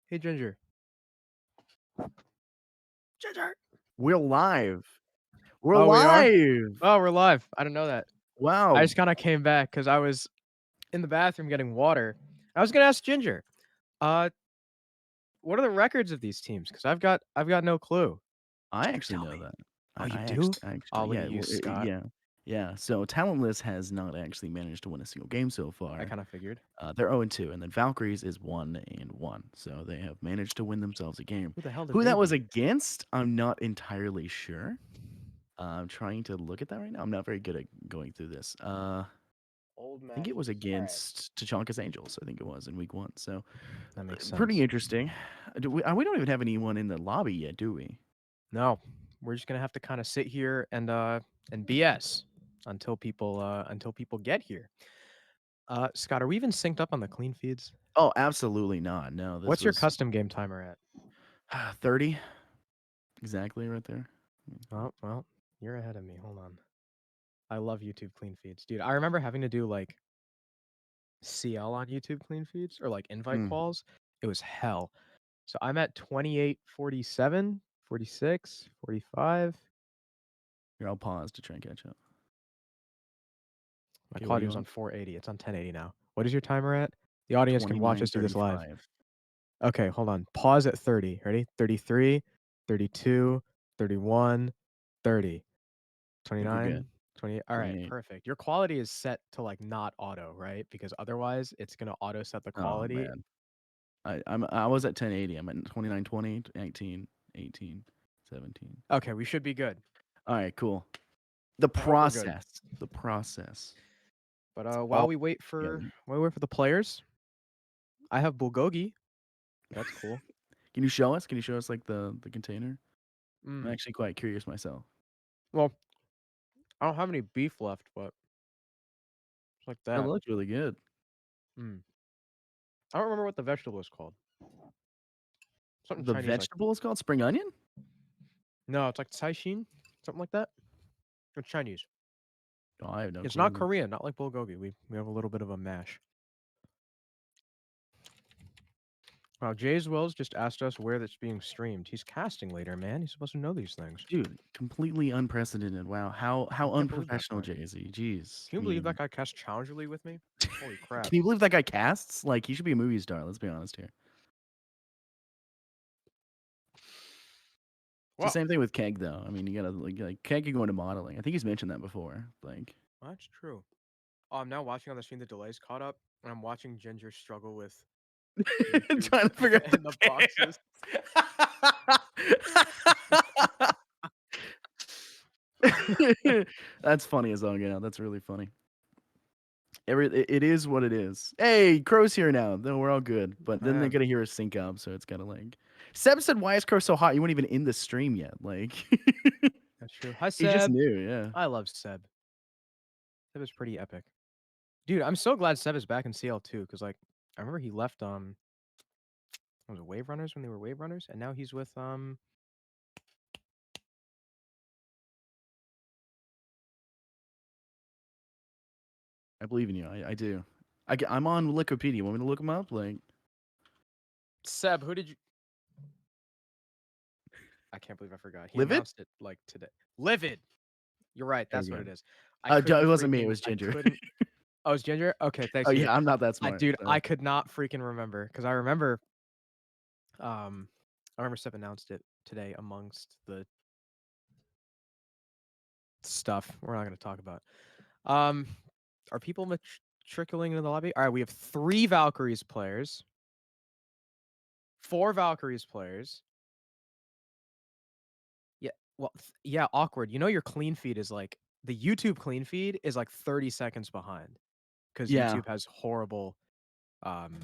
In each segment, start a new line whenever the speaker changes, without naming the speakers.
Hey, Ginger. Ginger.
We're live. We're
Oh, we are?
live.
Oh, we're live. I didn't know that. I
Wow.
just kinda came back because I was in the bathroom getting water. I was gonna ask Ginger, uh, what are the records of these teams? Because I've got no clue.
I
Ginger,
actually
tell
know
me.
that.
Oh, you
I
do? Oh,
actually,
look at
yeah,
you, Scott.
yeah, yeah. So Talentless has not actually managed to win a single game so
I
far.
kinda figured.
They're 0-2, and then Valkyries is 1-1. So they have managed to win themselves a game.
Who the hell did
Who
they
that was
beat?
against, I'm not entirely sure. I'm trying to look at that right now. I'm not very good at going through this.
Old
I think it was
matches. Alright.
against Tachanka's Angels. I think it was in week 1. So
That makes
pretty
sense.
interesting. We don't even have anyone in the lobby yet, do we?
No, we're just gonna have to kinda sit here and BS until people get here. Scott, are we even synced up on the clean feeds?
Oh, absolutely not. No, this
What's your
was
custom game timer at?
30 exactly right there.
Oh, well, you're ahead of me. Hold on. I love YouTube clean feeds. Dude, I remember having to do like CL on YouTube clean feeds or like invite
Mm,
quals. It was hell. So I'm at 28, 47, 46, 45.
here, I'll pause to try and catch up.
My
Okay, what are
quality
you
was on
on?
480. It's on 1080 now. What is your timer at? The audience can watch us do this live.
29:35.
Okay, hold on. Pause at 30. Ready? 33, 32, 31, 30.
I think we're good.
29, 28. All right,
28.
perfect. Your quality is set to like not auto, right? Because otherwise it's gonna auto set the
Oh,
quality.
man. I was at 1080. I'm at 29:20, 19, 18, 17.
Okay, we should be good.
Alright, cool. The
I hope we're good.
process. The process.
But
It's
while
all
we wait for
together.
the players, I have Bulgogi. That's cool.
Can you show us? Can you show us, like, the container? I'm
Mm.
actually quite curious myself.
Well, I don't have any beef left, but it's like
That
that.
looks really good.
Mm. I don't remember what the vegetable is called. Something
The
Chinese like
vegetable is called spring onion?
no, it's like caixin, something like that. It's Chinese.
Oh, I have no
It's not
clue.
Korean, not like bulgogi. We have a little bit of a mash. Wow, Jays Wells just asked us where that's being streamed. He's casting later, man. He's supposed to know these things.
Dude, completely unprecedented. Wow, how
I can't believe that
unprofessional,
guy.
Jay-Z. Jeez.
Can
I
you believe that
mean,
guy cast Challengerly with me? Holy crap.
can you believe that guy casts? Like, he should be a movie star, let's be honest here. It's the
Well,
same thing with Keg, though. I mean, you gotta, like Keg can go into modeling. I think he's mentioned that before. Like,
that's true. Oh, I'm now watching on the stream the delays caught up, and I'm watching Ginger struggle with YouTube
trying to figure out
and the boxes.
the That's funny as all get out. That's really funny. It is what it is. Hey, Crow's here now. No, we're all good. But
I
then they're
am.
gonna hear us sync up, so it's gotta like. Seb said, "Why is Crow so hot? You weren't even in the stream yet." Like,
That's true. Hi,
he just
Seb.
knew. Yeah.
I love Seb. Seb is pretty epic. Dude, I'm so glad Seb is back in CL2 because, like, I remember he left, what was it, Wave Runners when they were Wave Runners? And now he's with,
I believe in you. I do. I'm on Wikipedia. Want me to look him up? Like,
Seb, who did you I can't believe I forgot. He
Livid?
announced it, like, today. Livid! You're right,
There we
that's what
go.
it is. I couldn't
It wasn't me. It
freaking
was Ginger.
Oh, it's Ginger? Okay, thanks,
Oh
Ginger.
yeah, I'm not that smart.
Dude,
So.
I could not freaking remember because um, I remember Seb announced it today amongst the stuff we're not gonna talk about. Um, are people trickling into the lobby? All right, we have 3 Valkyries players, 4 Valkyries players. Yeah, well, yeah, awkward. You know your clean feed is like the YouTube clean feed is like 30 seconds behind because
Yeah,
YouTube has horrible, um,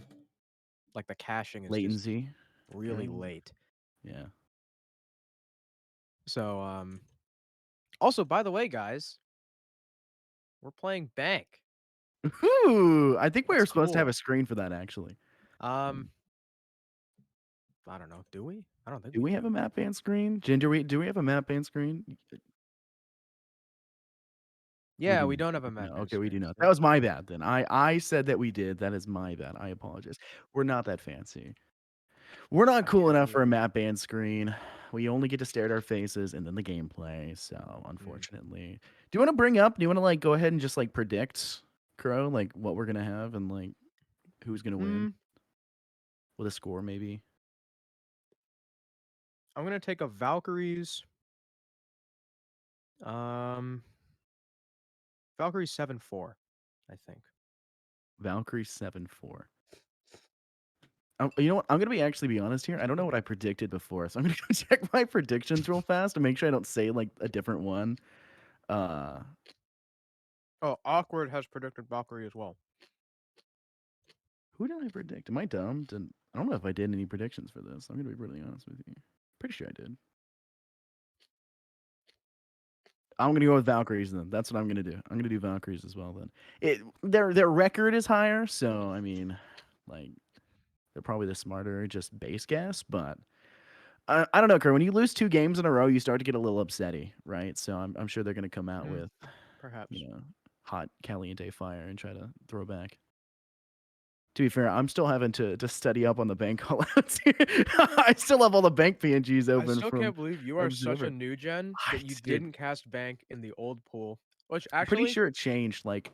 like the caching is just
latency.
really
Um,
late.
yeah.
So, also, by the way, guys, we're playing Bank.
Ooh, I think we
That's
were supposed to have
cool.
a screen for that actually.
Um, I don't know. Do we? I don't think
Do
we
we have a
do.
map ban screen? Ginger, do we have a map ban screen? We
Yeah,
do
we
not.
don't have a
No,
map band
okay, we do
screen.
not. That
See?
was my bad then. I said that we did. That is my bad. I apologize. We're not that fancy. We're not
I
cool
can't
enough
believe
for a map band screen. We only get to stare at our faces and then the gameplay. So
mm,
unfortunately, do you want to bring up? Do you want to like go ahead and just like predict, Crow, like what we're gonna have and like who's gonna win
mm,
with a score maybe?
I'm gonna take a Valkyries. Um, Valkyries 7-4, I think.
Valkyrie 7-4. You know what? I'm gonna be actually be honest here. I don't know what I predicted before, so I'm gonna go check my predictions real fast to make sure I don't say like a different one. Uh,
Oh, Awkward has predicted Valkyrie as well.
who did I predict? Am I dumb? I don't know if I did any predictions for this. I'm gonna be really honest with you. Pretty sure I did. I'm gonna go with Valkyries then. That's what I'm gonna do. I'm gonna do Valkyries as well then. Their record is higher, so I mean, like they're probably the smarter just base guess, but I don't know, Kurt. When you lose 2 games in a row, you start to get a little upsetty, right? So I'm sure they're gonna come out
Mm,
with,
perhaps.
hot caliente fire and try to throw back. To be fair, I'm still having to study up on the bank callouts. I still have all the bank PNGs
I
open
still can't believe you are
from
such a
Silver.
new gen that you
Dude,
didn't cast Bank in the old pool. Which
I'm pretty
actually,
sure it changed like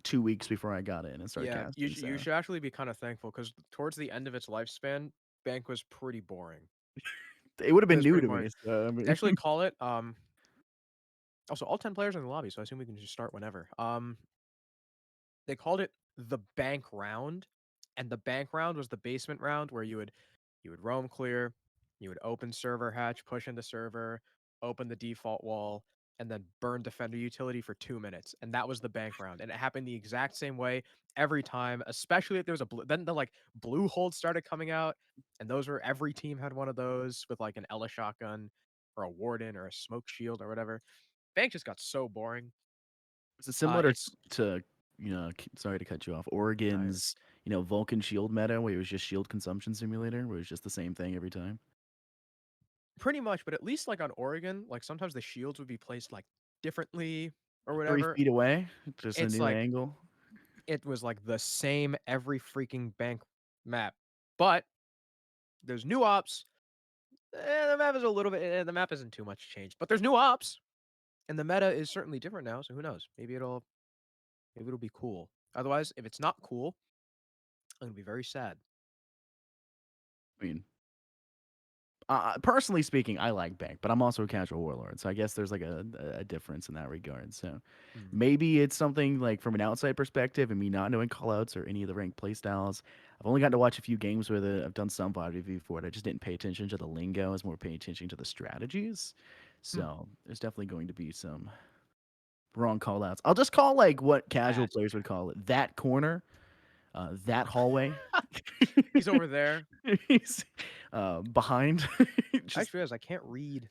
2 weeks before I got in and started
yeah,
casting.
you
So
should actually be kind of thankful because towards the end of its lifespan, Bank was pretty boring.
it would have
It
been
was
new
pretty
to me.
boring.
So I
They
mean,
actually call it also all 10 players are in the lobby, so I assume we can just start whenever. They called it the bank round, and the bank round was the basement round where you would roam clear, you would open server hatch, push into server, open the default wall, and then burn defender utility for 2 minutes, and that was the bank round. And it happened the exact same way every time, especially if there was a blue. Then the like blue holds started coming out, and those were every team had one of those with like an Ella shotgun or a warden or a smoke shield or whatever. Bank just got so boring.
is it similar
It's
to sorry to cut you off,
I
Oregon's Vulcan Shield meta, where it was just shield consumption simulator, where it was just the same thing every time?
Pretty much, but at least like on Oregon, like sometimes the shields would be placed like differently or
Three
whatever.
feet away, just a
It's
new
like
angle.
it was like the same every freaking bank map. But there's new ops. The map is a little bit the map isn't too much changed. But there's new ops and the meta is certainly different now, so who knows? Maybe it'll be cool. Otherwise, if it's not cool, I'm going to be very sad.
I mean, personally speaking, I like Bank, but I'm also a casual warlord, so I guess there's like a difference in that regard. So
Mm.
maybe it's something like from an outside perspective, and me not knowing callouts or any of the ranked playstyles. I've only gotten to watch a few games with it. I've done some VOD review for it. I just didn't pay attention to the lingo. I was more paying attention to the strategies.
Hmm.
So there's definitely going to be some wrong callouts. I'll just call like what casual
Has
players
to.
would call it. That corner, that hallway.
He's over there.
He's behind.
I
Just
just realized I can't read.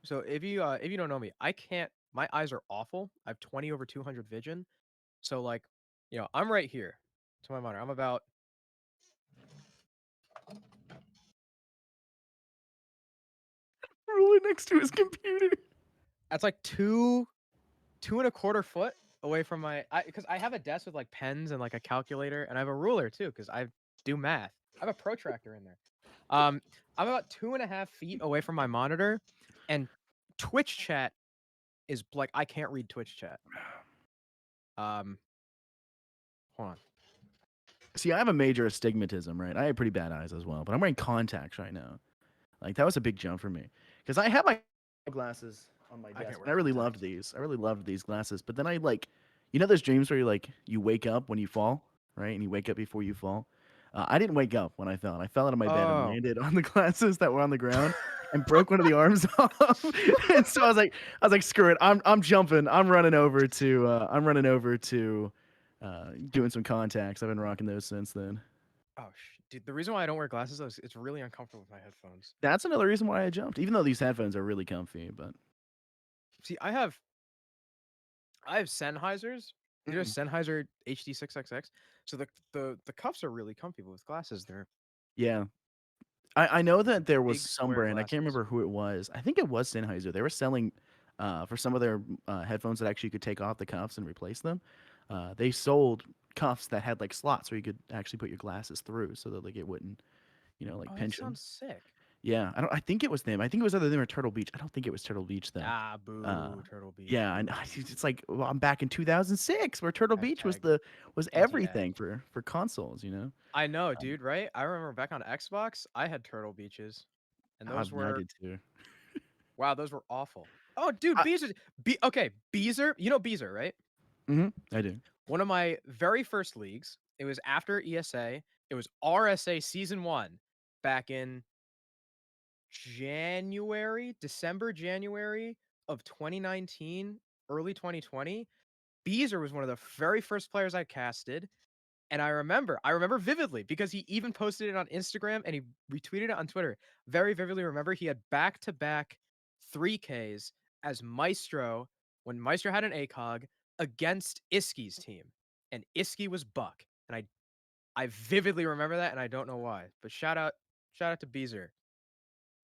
So if you don't know me, I can't my eyes are awful. I have 20 over 200 vision. So like, I'm right here to my monitor. I'm about
rolling next to his computer.
that's like 2.25 foot away from my because I have a desk with like pens and like a calculator and I have a ruler too because I do math. I have a protractor in there. Um, I'm about 2.5 feet away from my monitor, and Twitch chat is like I can't read Twitch chat. Um, hold on.
See, I have a major astigmatism, right? I have pretty bad eyes as well, but I'm wearing contacts right now. Like that was a big jump for me because I have my glasses on my
I can't
desk, and
wear
I really loved
contacts.
these. I really loved these glasses, but then I like, those dreams where you wake up when you fall, right? And you wake up before you fall. I didn't wake up when I fell. I fell out of my bed and
Oh.
landed on the glasses that were on the ground and broke one of the arms off. And so I was like, screw it. I'm jumping. I'm running over to doing some contacts. I've been rocking those since then.
Oh, dude, the reason why I don't wear glasses though is it's really uncomfortable with my headphones.
That's another reason why I jumped, even though these headphones are really comfy. But
See, I have Sennheisers. You know
mm,
Sennheiser HD6XX. So the cuffs are really comfy, but with glasses they're
yeah, I know that there was
big
some
square
brand. I can't
glasses.
remember who it was. I think it was Sennheiser. They were selling for some of their headphones that actually could take off the cuffs and replace them. They sold cuffs that had like slots where you could actually put your glasses through, so that like it wouldn't like
Oh, that
pinch them.
sounds sick.
Yeah, I don't. I think it was them. I think it was either them or Turtle Beach. I don't think it was Turtle Beach though.
Ah,
Uh,
boo, Turtle Beach,
yeah, and
boo.
it's like well, I'm back in 2006 where Turtle Beach
Hashtag
was
NTF.
everything for consoles.
I know,
Um,
dude, right? I remember back on Xbox, I had Turtle Beaches, and those
I
were
did too.
wow, those were awful. Oh, dude,
I,
Beezer, okay, Beezer, you know Beezer, right?
I do.
One of my very first leagues. It was after ESA. It was RSA Season 1 back in December, January of 2019, early 2020. Beezer was one of the very first players I casted. And I remember vividly because he even posted it on Instagram and he retweeted it on Twitter. Very vividly remember he had back to back 3Ks as Maestro when Maestro had an ACOG against Iski's team. And Iski was Buck. And I vividly remember that and I don't know why. But shout out to Beezer.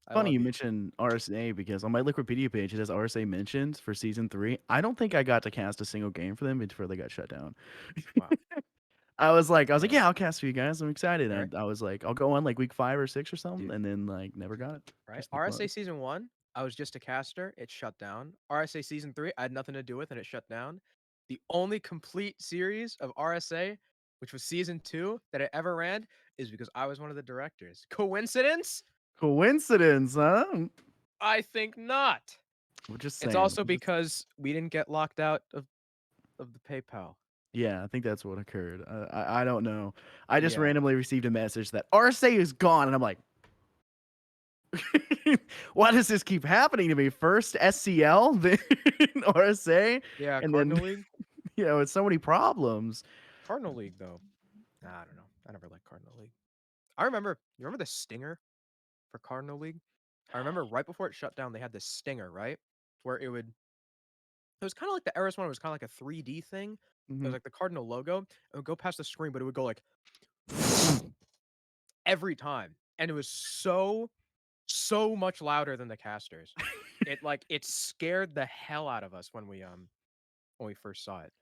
I
Funny
love
you
you.
mentioned RSA because on my Wikipedia page it has RSA mentioned for season 3. I don't think I got to cast a single game for them before they got shut down.
Wow.
I was like,
Damn.
yeah, I'll cast for you guys. I'm excited.
Right?
I was like, I'll go on like week 5 or 6 or something,
Dude.
and then like never got it.
Right?
Just the
RSA
club.
season 1, I was just a caster, it shut down. RSA season 3, I had nothing to do with and it shut down. The only complete series of RSA, which was season 2 that I ever ran is because I was one of the directors. Coincidence?
Coincidence, huh?
I think not.
We're just
It's
saying.
also because we didn't get locked out of the PayPal.
Yeah, I think that's what occurred. I don't know. I just
Yeah.
randomly received a message that RSA is gone, and I'm like, why does this keep happening to me? First SCL, then RSA,
Yeah,
and then
Cardinal League.
it's so many problems.
Cardinal League though. Nah, I don't know. I never liked Cardinal League. You remember the stinger for Cardinal League? I remember right before it shut down, they had this stinger, right? Where it was kind of like the Eris one. It was kind of like a 3D thing. It was
Hmm.
like the Cardinal logo. It would go past the screen, but it would go like every time, and it was so much louder than the casters. It scared the hell out of us when we first saw it.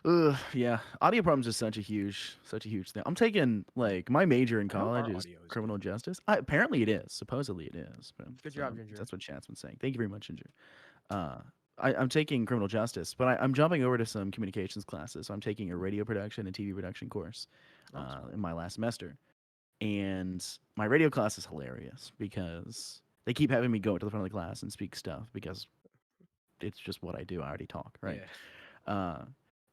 Ugh, yeah, audio problems is such a huge thing. I'm taking like my major in
I hope
college
our
is
audio is
criminal
good.
justice. Apparently it is. Supposedly it is. But
Good
so
job, Ginger.
that's what chat's been saying. Thank you very much, Ginger. Uh, I'm taking criminal justice, but I'm jumping over to some communications classes. So I'm taking a radio production and TV production course
Oh, smart.
in my last semester. And my radio class is hilarious because they keep having me go to the front of the class and speak stuff because it's just what I do. I already talk, right?
Yeah.
Uh,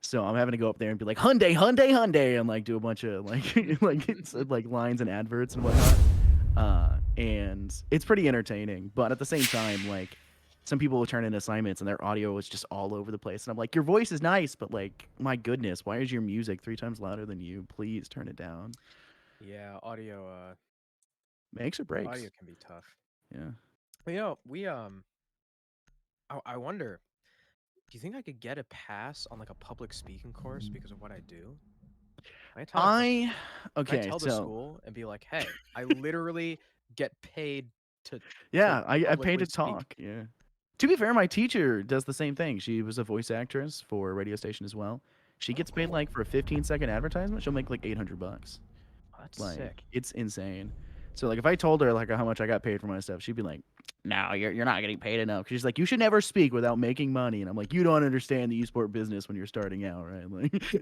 so I'm having to go up there and be like Hyundai, Hyundai, Hyundai, and like do a bunch of like like it's like lines and adverts and whatnot. And it's pretty entertaining, but at the same time, like some people will turn in assignments and their audio is just all over the place, and I'm like, your voice is nice, but like, my goodness, why is your music 3 times louder than you? Please turn it down.
Yeah,
Makes or
audio
breaks.
can be tough.
Yeah.
But, we I wonder, do you think I could get a pass on like a public speaking course because of what I do?
I
Can I
okay,
tell the
so
school and be like, "Hey, I literally get paid to to
yeah, I paid
publicly
to
speak."
talk. Yeah. To be fair, my teacher does the same thing. She was a voice actress for a radio station as well. She
Oh,
gets paid
cool.
like for a 15-second advertisement, she'll make like $800.
Oh, that's
Like
sick.
it's insane. So like if I told her like how much I got paid for my stuff, she'd be like, "No, you're not getting paid enough." 'Cause she's like, "You should never speak without making money." And I'm like, "You don't understand the esport business when you're starting out, right? Like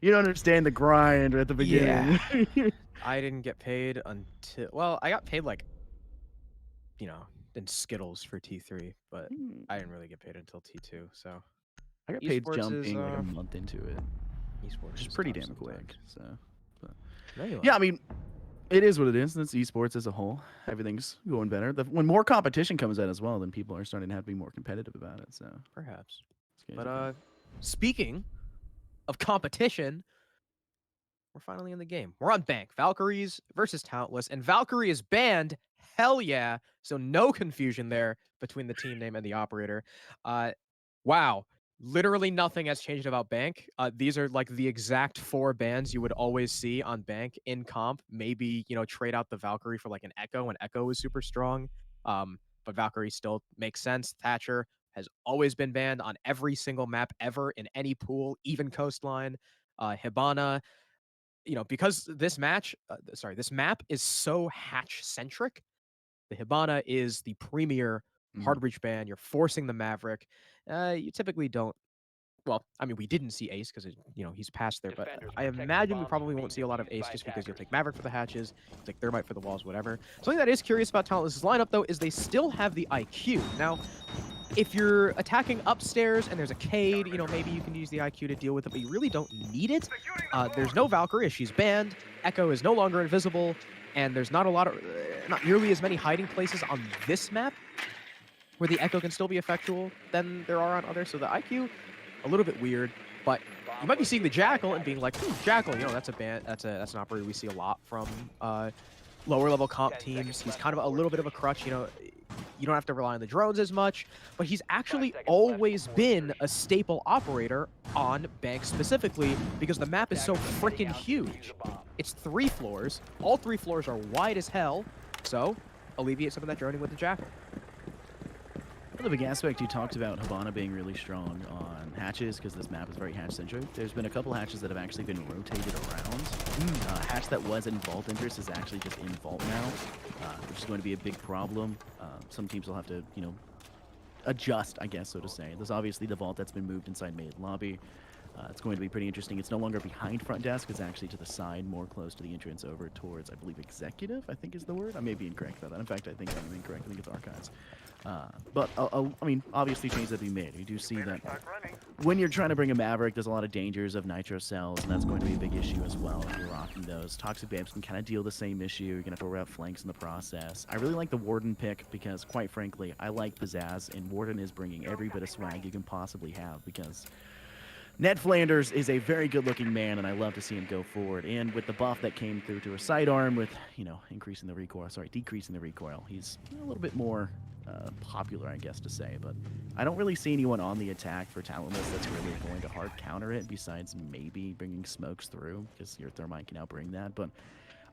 you don't understand the grind at the
Yeah.
beginning."
I didn't get paid until well, I got paid like, you know, in Skittles for T3, but I didn't really get paid until T2. So,
I got paid
esports is
jumping like a month into it, which
esports
is
is
pretty
tough
damn quick.
sometimes.
So, but
No, you
yeah, I
are.
mean, it is what it is. That's esports as a whole. Everything's going better. When more competition comes out as well, then people are starting to have to be more competitive about it. So
Perhaps.
it's going
But
to go.
speaking of competition, we're finally in the game. We're on Bank. Valkyries versus Talentless, and Valkyrie is banned. Hell yeah. So no confusion there between the team name and the operator. Uh, wow. Literally nothing has changed about Bank. These are like the exact 4 bans you would always see on Bank in comp. Maybe, trade out the Valkyrie for like an Echo, and Echo is super strong. But Valkyrie still makes sense. Thatcher has always been banned on every single map ever in any pool, even coastline. Hibana because this map is so hatch centric, the Hibana is the premier
Mhm.
hard breach ban. You're forcing the Maverick. You typically don't. Well, I mean, we didn't see Ace because he's past there, but I imagine we probably won't see a lot of Ace just because you'll take Maverick for the hatches, you'll take Thermite for the walls, whatever. Something that is curious about Talentless's lineup though is they still have the IQ. Now, if you're attacking upstairs and there's a Cade, maybe you can use the IQ to deal with it, but you really don't need it. There's no Valkyrie, she's banned. Echo is no longer invisible, and there's not not nearly as many hiding places on this map where the Echo can still be effectual than there are on others. So the IQ, a little bit weird, but you might be seeing the Jackal and being like, Jackal, that's that's an operator we see a lot from lower level comp teams. He's kind of a little bit of a crutch, you don't have to rely on the drones as much, but he's actually always been a staple operator on Bank specifically because the map is so freaking huge. It's 3 floors. All 3 floors are wide as hell, so alleviate some of that droning with the Jackal.
Another big aspect you talked about Hibana being really strong on hatches because this map is very hatch centric. There's been a couple hatches that have actually been rotated around. Hatch that was in vault interest is actually just in vault now, which is going to be a big problem. Some teams will have to, adjust, I guess, so to say. There's obviously the vault that's been moved inside main lobby. It's going to be pretty interesting. It's no longer behind front desk. It's actually to the side, more close to the entrance over towards, I believe, executive, I think is the word. I may be incorrect about that. In fact, I think I'm incorrect. I think it's archives. But, I mean, obviously changes that be made. You do see that when you're trying to bring a Maverick, there's a lot of dangers of nitro cells, and that's going to be a big issue as well if you're rocking those. Toxic Babes can kind of deal the same issue. You're going to have to route flanks in the process. I really like the Warden pick because, quite frankly, I like Pizzazz, and Warden is bringing every bit of swag you can possibly have because Ned Flanders is a very good-looking man, and I love to see him go forward. And with the buff that came through to her sidearm with, decreasing the recoil, he's a little bit more popular, I guess, to say. But I don't really see anyone on the attack for Talentless that's really going to hard counter it, besides maybe bringing smokes through, because your Thermite can outbring that. But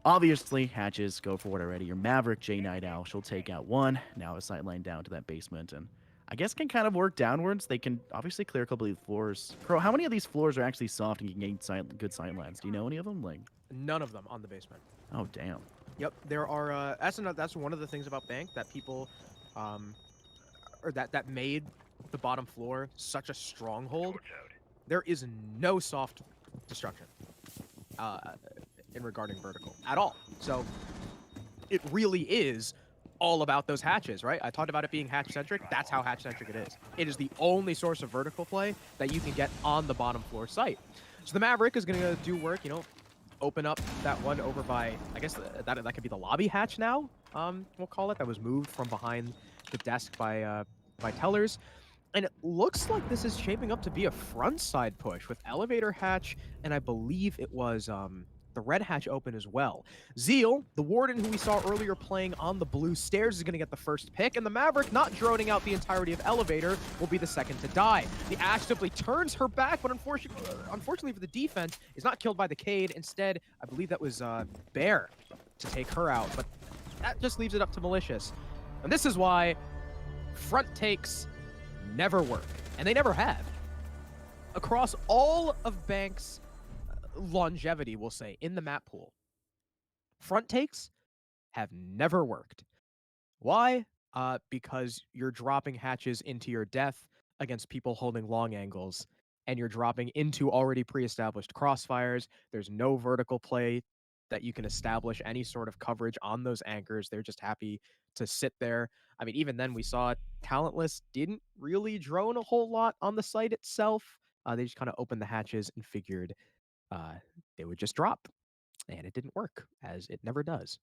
obviously, hatches go forward already. Your Maverick, J Night Owl, she'll take out one. Now a sightline down to that basement, and I guess can kind of work downwards. They can obviously clear a couple of floors. Crow, how many of these floors are actually soft and can gain good sightlines? Do you know any of them? Like,
None of them on the basement.
oh damn.
Yep, there are. That's one of the things about Bank that people, or that made the bottom floor such a stronghold. There is no soft destruction, in regarding vertical at all. So it really is all about those hatches, right? I talked about it being hatch-centric. That's how hatch-centric it is. It is the only source of vertical play that you can get on the bottom floor site. So the Maverick is going to do work, open up that one over by, I guess that could be the lobby hatch now, we'll call it, that was moved from behind the desk by tellers. And it looks like this is shaping up to be a front side push with elevator hatch, and I believe it was the red hatch open as well. Zeal, the warden who we saw earlier playing on the blue stairs, is going to get the first pick, and the Maverick, not droning out the entirety of elevator, will be the second to die. The Ashe simply turns her back, but unfortunately for the defense, is not killed by the Cade. Instead, I believe that was Bear to take her out, but that just leaves it up to Malicious. And this is why front takes never work, and they never have. Across all of Bank's longevity, we'll say, in the map pool, front takes have never worked. Why? Because you're dropping hatches into your death against people holding long angles, and you're dropping into already pre-established crossfires. There's no vertical play that you can establish any sort of coverage on those anchors. They're just happy to sit there. I mean, even then we saw Talentless didn't really drone a whole lot on the site itself. They just kind of opened the hatches and figured they would just drop. And it didn't work, as it never does.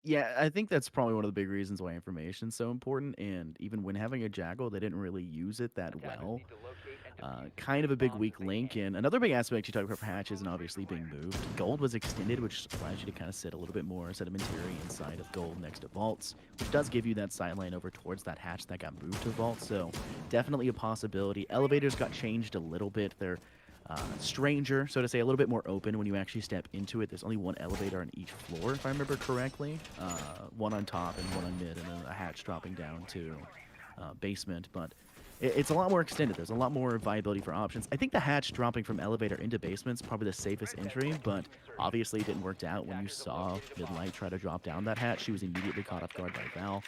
Yeah, I think that's probably one of the big reasons why information's so important. And even when having a Jackal, they didn't really use it that well. Kind of a big weak link. And another big aspect you talk about for hatches and obviously being moved. Gold was extended, which allows you to kind of sit a little bit more sedimentary inside of gold next to vaults, which does give you that sideline over towards that hatch that got moved to vault. So definitely a possibility. Elevators got changed a little bit. They're stranger, so to say, a little bit more open when you actually step into it. There's only one elevator on each floor, if I remember correctly. One on top and one on mid, and then a hatch dropping down to basement. But it's a lot more extended. There's a lot more viability for options. I think the hatch dropping from elevator into basement's probably the safest entry, but obviously it didn't work out. When you saw Midlight try to drop down that hatch, she was immediately caught off guard by Val,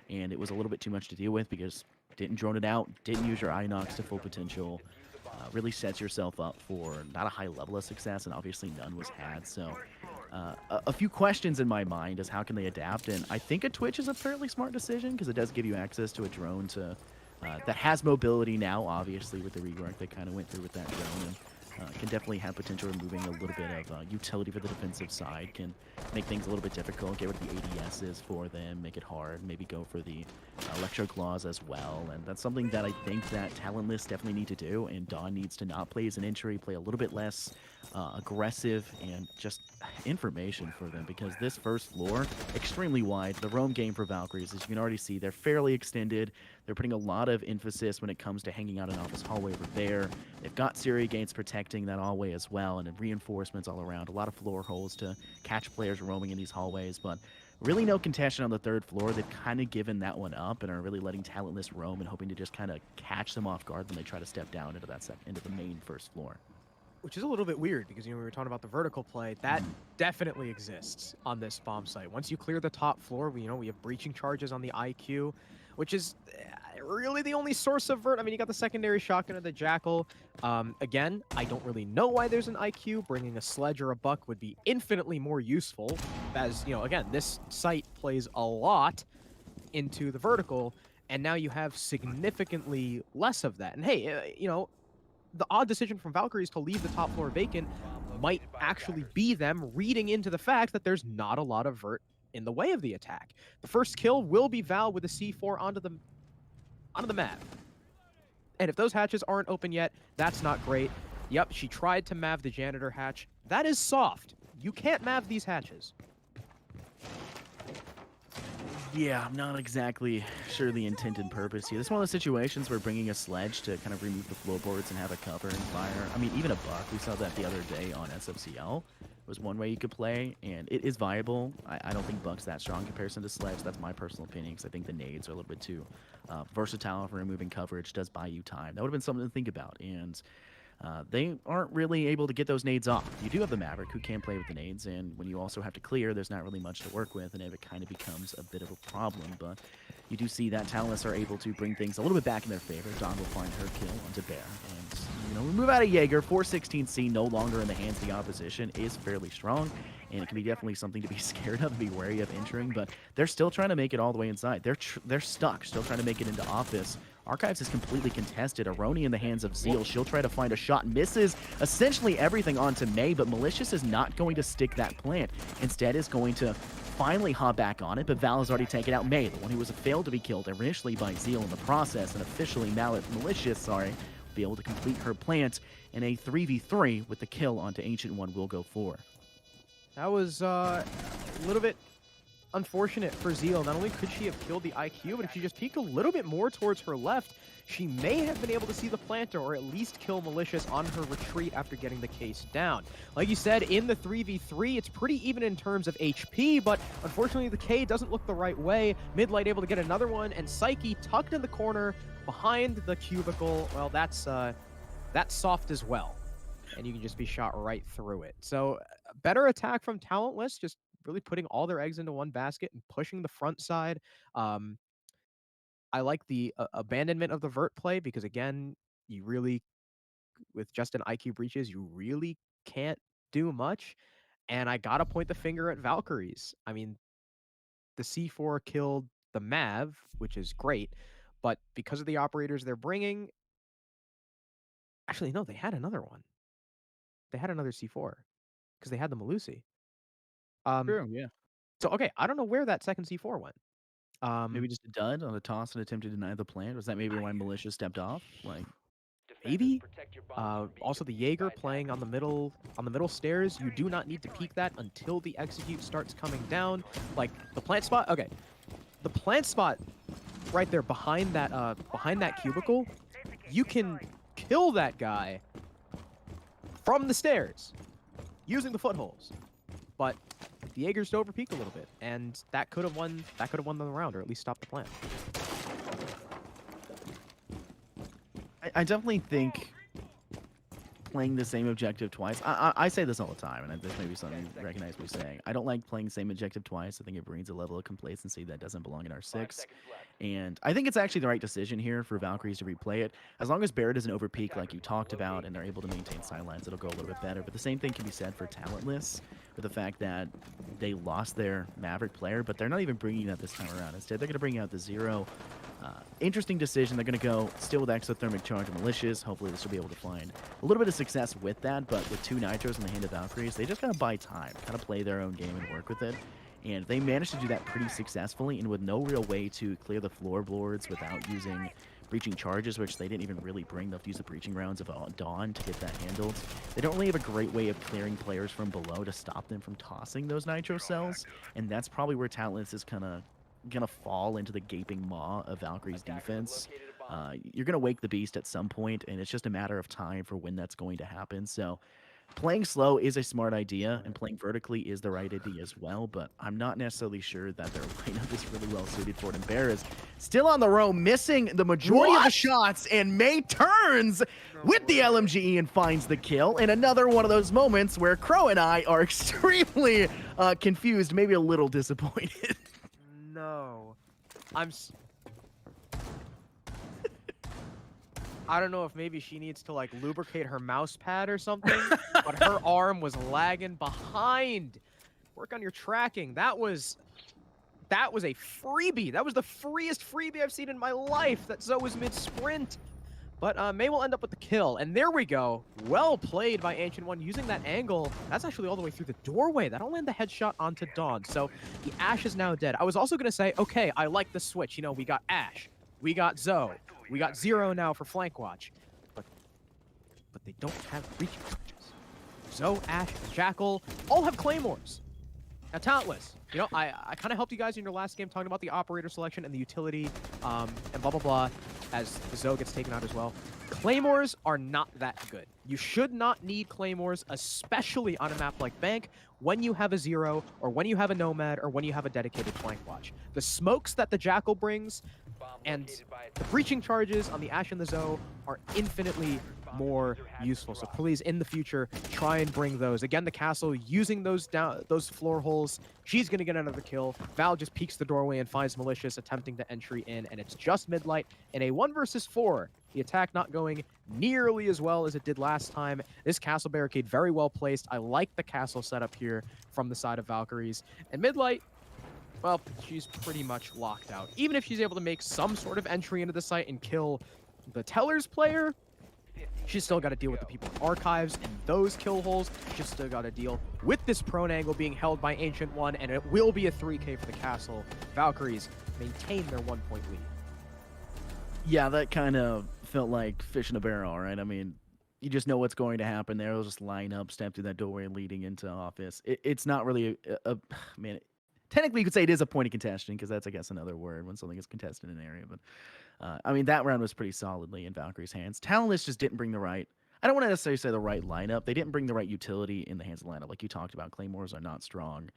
and it was a little bit too much to deal with because didn't drone it out, didn't use your Inox to full potential. Really sets yourself up for not a high level of success, and obviously none was had. So a few questions in my mind is how can they adapt, and I think a Twitch is a fairly smart decision because it does give you access to a drone to that has mobility now, obviously, with the rework they kind of went through with that drone, and can definitely have potential removing a little bit of utility for the defensive side, can make things a little bit difficult, get rid of the ADSs for them, make it hard, maybe go for the Electro Claws as well, and that's something that I think that Talentless definitely need to do, and Dawn needs to not play as an entry, play a little bit less aggressive, and just information for them, because this first floor, extremely wide. The roam game for Valkyries, as you can already see, they're fairly extended. They're putting a lot of emphasis when it comes to hanging out in office hallway over there. They've got Siri gates protecting that hallway as well, and reinforcements all around. A lot of floor holes to catch players roaming in these hallways, but really no contention on the third floor. They've kind of given that one up and are really letting Talentless roam and hoping to just kind of catch them off guard when they try to step down into that into the main first floor.
Which is a little bit weird because, you know, we were talking about the vertical play. That definitely exists on this bomb site. Once you clear the top floor, we have breaching charges on the IQ, which is really the only source of vert. I mean, you got the secondary shotgun of the Jackal. Again, I don't really know why there's an IQ. Bringing a sledge or a buck would be infinitely more useful, as, you know, again, this site plays a lot into the vertical, and now you have significantly less of that. And hey, you know, the odd decision from Valkyries to leave the top floor vacant might actually be them reading into the fact that there's not a lot of vert in the way of the attack. The first kill will be Val with a C4 onto the map. And if those hatches aren't open yet, that's not great. Yep, she tried to mav the janitor hatch. That is soft. You can't mav these hatches.
Yeah, I'm not exactly sure the intended purpose here. This is one of those situations where bringing a sledge to kind of remove the floorboards and have a cover and fire. I mean, even a buck, we saw that the other day on SFCL, was one way you could play, and it is viable. I don't think buck's that strong in comparison to sledge. That's my personal opinion, because I think the nades are a little bit too versatile for removing coverage. Does buy you time. That would have been something to think about, and they aren't really able to get those nades off. You do have the Maverick, who can play with the nades, and when you also have to clear, there's not really much to work with, and it kind of becomes a bit of a problem. But you do see that Talentless are able to bring things a little bit back in their favor. Dawn will find her kill onto Bear, and you know, we move out of Jaeger. 416C no longer in the hands of the opposition is fairly strong, and it can be definitely something to be scared of and be wary of entering, but they're still trying to make it all the way inside. They're stuck, still trying to make it into office. Archives is completely contested. Aroni in the hands of Zeal. She'll try to find a shot. Misses essentially everything onto May, but Malicious is not going to stick that plant. Instead is going to finally hop back on it, but Val has already taken out May, the one who was failed to be killed initially by Zeal in the process, and officially Malicious, will be able to complete her plant in a 3v3 with the kill onto Ancient One will go for.
That was a little bit unfortunate for Zeal. Not only could she have killed the IQ, but if she just peeked a little bit more towards her left, she may have been able to see the planter, or at least kill Malicious on her retreat after getting the case down. Like you said, in the 3v3, it's pretty even in terms of HP, but unfortunately the K doesn't look the right way. Midlight able to get another one, and Psyche tucked in the corner behind the cubicle. Well, that's soft as well, and you can just be shot right through it. So better attack from Talentless, just really putting all their eggs into one basket and pushing the front side. I like the abandonment of the vert play because, again, you really, with just an IQ breaches, you really can't do much. And I gotta point the finger at Valkyries. I mean, the C4 killed the Mav, which is great, but because of the operators they're bringing, actually no, they had another one. They had another C4 because they had the Malusi. Um,
True, yeah.
so okay, I don't know where that second C4 went.
Maybe just a dud on a toss and attempt to deny the plant. Was that maybe why Militia stepped off? Like,
Maybe. Also, the Jaeger playing on the middle stairs. You do not need to peek that until the execute starts coming down. Like the plant spot. Okay, the plant spot right there behind that cubicle. You can kill that guy from the stairs using the footholes, but the Jaegers to over peek a little bit, and that could have won the round, or at least stopped the plant.
I definitely think playing the same objective twice. I say this all the time, and this may be something you recognize me saying. I don't like playing the same objective twice. I think it brings a level of complacency that doesn't belong in R6. And I think it's actually the right decision here for Valkyries to replay it. As long as Barret doesn't overpeak like you talked about, and they're able to maintain sidelines, it'll go a little bit better. But the same thing can be said for Talentless, with the fact that they lost their Maverick player, but they're not even bringing that this time around. Instead, they're going to bring out the Zero. Interesting decision. They're going to go still with exothermic charge and malicious. Hopefully this will be able to find a little bit of success with that, but with 2 nitros in the hand of Valkyries, they just got to buy time, kind of play their own game and work with it. And they managed to do that pretty successfully, and with no real way to clear the floorboards without using breaching charges, which they didn't even really bring. They'll use the breaching rounds of Dawn to get that handled. They don't really have a great way of clearing players from below to stop them from tossing those nitro cells, and that's probably where Talentless is kind of gonna fall into the gaping maw of Valkyrie's defense. You're gonna wake the beast at some point, and it's just a matter of time for when that's going to happen. So playing slow is a smart idea, and playing vertically is the right idea as well, but I'm not necessarily sure that their lineup is really well suited for it. And Bear is still on the row, missing the majority of the shots, and May turns with the LMGE and finds the kill. And another one of those moments where Crow and I are extremely confused, maybe a little disappointed.
No. I don't know if maybe she needs to like lubricate her mouse pad or something, but her arm was lagging behind. Work on your tracking. That was a freebie. That was the freest freebie I've seen in my life. That Zoe was mid-sprint. But May will end up with the kill. And there we go. Well played by Ancient One using that angle. That's actually all the way through the doorway. That'll land the headshot onto Dawn. So the Ashe is now dead. I was also going to say, okay, I like the switch. You know, we got Ashe. We got Zoe. We got Zero now for flank watch. But they don't have breaching charges. Zoe, Ashe, Jackal all have claymores. Now, Talentless, you know, I kind of helped you guys in your last game talking about the operator selection and the utility and blah, blah, blah, as Zoe gets taken out as well. Claymores are not that good. You should not need Claymores, especially on a map like Bank, when you have a Zero, or when you have a Nomad, or when you have a dedicated flank watch. The smokes that the Jackal brings and the breaching charges on the Ashe and the Zoe are infinitely more useful. So please, in the future, try and bring those. Again, the castle using those floor holes. She's going to get another kill. Val just peeks the doorway and finds Malicious attempting to entry in, and it's just Midlight in a 1 versus 4. The attack not going nearly as well as it did last time. This castle barricade very well placed. I like the castle setup here from the side of Valkyries. And Midlight, well, she's pretty much locked out. Even if she's able to make some sort of entry into the site and kill the Teller's player, she's still got to deal with the people in Archives and those kill holes. She's still got to deal with this prone angle being held by Ancient One, and it will be a 3K for the castle. Valkyries maintain their 1-point lead.
Yeah, that kind of felt like fish in a barrel, right? I mean, you just know what's going to happen there. They'll just line up, step through that doorway leading into office. It's not really man, technically you could say it is a point of contention, because that's, I guess, another word when something is contested in an area. But I mean, that round was pretty solidly in Valkyrie's hands. Talentless just didn't bring the right, I don't want to necessarily say the right lineup. They didn't bring the right utility in the hands of the lineup. Like you talked about, Claymores are not strong.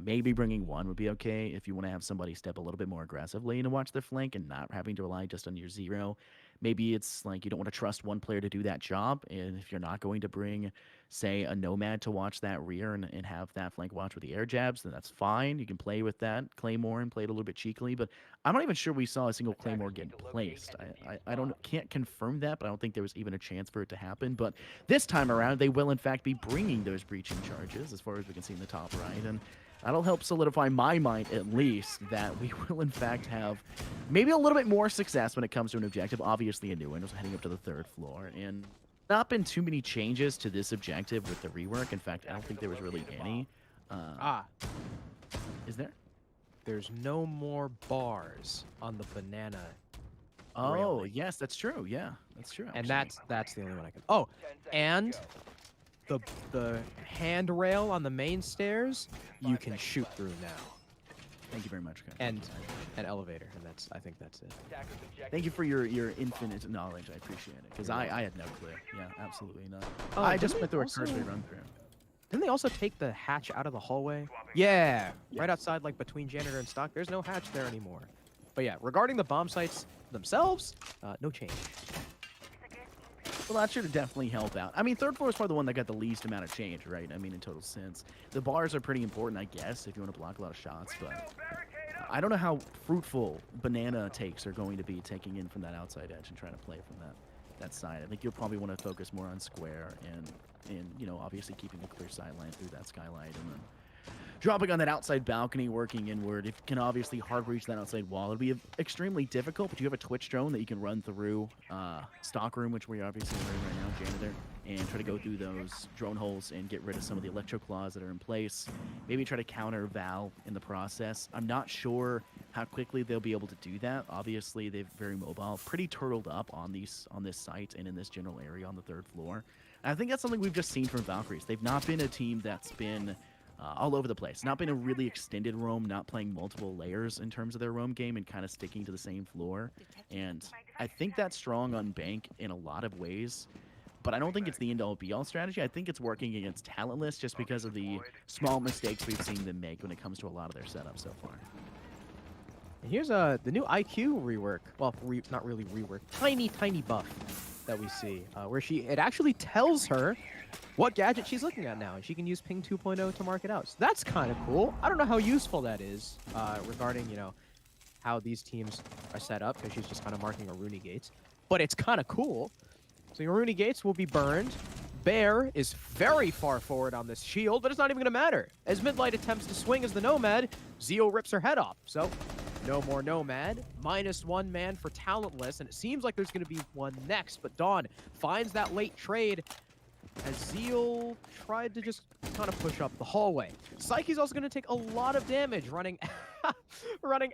Maybe bringing one would be okay if you want to have somebody step a little bit more aggressively and watch their flank and not having to rely just on your Zero. Maybe it's like you don't want to trust one player to do that job, and if you're not going to bring, say, a Nomad to watch that rear and have that flank watch with the air jabs, then that's fine. You can play with that Claymore and play it a little bit cheekily, but I'm not even sure we saw a single Claymore get placed. I can't confirm that, but I don't think there was even a chance for it to happen. But this time around, they will in fact be bringing those breaching charges, as far as we can see in the top right, and that'll help solidify my mind, at least, that we will in fact have maybe a little bit more success when it comes to an objective. Obviously, a new one was heading up to the 3rd floor, and not been too many changes to this objective with the rework. In fact, I don't think there was really any. Is there?
There's no more bars on the banana.
Oh,
railing.
yes, that's true. Yeah, that's true.
And that's the only one I can. Oh, and the handrail on the main stairs, you can shoot through now.
Thank you very much, guys.
And an elevator, and I think that's it.
Thank you for your infinite knowledge. I appreciate it, because I had no clue. Yeah, absolutely not.
Oh,
I just went through a cursory run through.
Didn't they also take the hatch out of the hallway? Yeah, right outside, like between janitor and stock. There's no hatch there anymore. But yeah, regarding the bomb sites themselves, no change.
Well, that should definitely help out. I mean, third floor is probably the one that got the least amount of change, right? I mean, in total sense. The bars are pretty important, I guess, if you want to block a lot of shots, but I don't know how fruitful banana takes are going to be taking in from that outside edge and trying to play from that side. I think you'll probably want to focus more on square and you know, obviously keeping a clear sideline through that skylight, and then dropping on that outside balcony, working inward. If you can obviously hard reach that outside wall, it'll be extremely difficult, but you have a Twitch drone that you can run through stockroom, which we're obviously in right now, janitor, and try to go through those drone holes and get rid of some of the electro claws that are in place. Maybe try to counter Val in the process. I'm not sure how quickly they'll be able to do that. Obviously, they're very mobile, pretty turtled up on this site and in this general area on the third floor. And I think that's something we've just seen from Valkyries. They've not been a team that's been all over the place. Not been a really extended roam, not playing multiple layers in terms of their roam game and kind of sticking to the same floor. And I think that's strong on Bank in a lot of ways, but I don't think it's the end-all be-all strategy. I think it's working against Talentless just because of the small mistakes we've seen them make when it comes to a lot of their setups so far.
And here's the new IQ rework. Well, not really rework. Tiny buff that we see, where it actually tells her what gadget she's looking at now, and she can use Ping 2.0 to mark it out. So that's kind of cool. I don't know how useful that is regarding, you know, how these teams are set up, because she's just kind of marking her Rooney gates. But it's kind of cool. So your Rooney gates will be burned. Bear is very far forward on this shield, but it's not even going to matter. As Midlight attempts to swing as the Nomad, Zeo rips her head off. So no more Nomad. -1 man for Talentless, and it seems like there's going to be one next, but Dawn finds that late trade as Zeal tried to just kind of push up the hallway. Psyche's also going to take a lot of damage running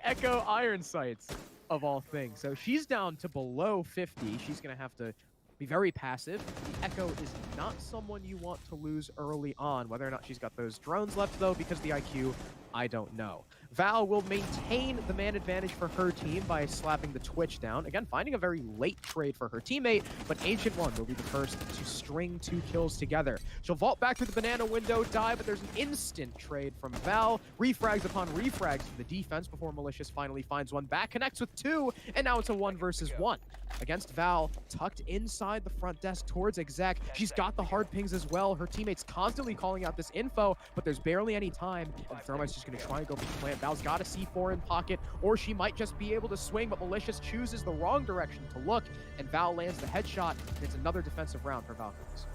Echo Iron Sights, of all things. So she's down to below 50. She's going to have to be very passive. The Echo is not someone you want to lose early on. Whether or not she's got those drones left, though, because the IQ, I don't know. Val will maintain the man advantage for her team by slapping the Twitch down. Again, finding a very late trade for her teammate, but Ancient One will be the first to string 2 kills together. She'll vault back through the banana window, die, but there's an instant trade from Val. Refrags upon refrags for the defense before Malicious finally finds one back, connects with 2, and now it's a 1 versus 1. Against Val, tucked inside the front desk towards Exec. She's got the hard pings as well. Her teammates constantly calling out this info, but there's barely any time, and Thermite's just going to try and go for the plant. Val's got a C4 in pocket, or she might just be able to swing, but Malicious chooses the wrong direction to look, and Val lands the headshot, and it's another defensive round for Valkyries.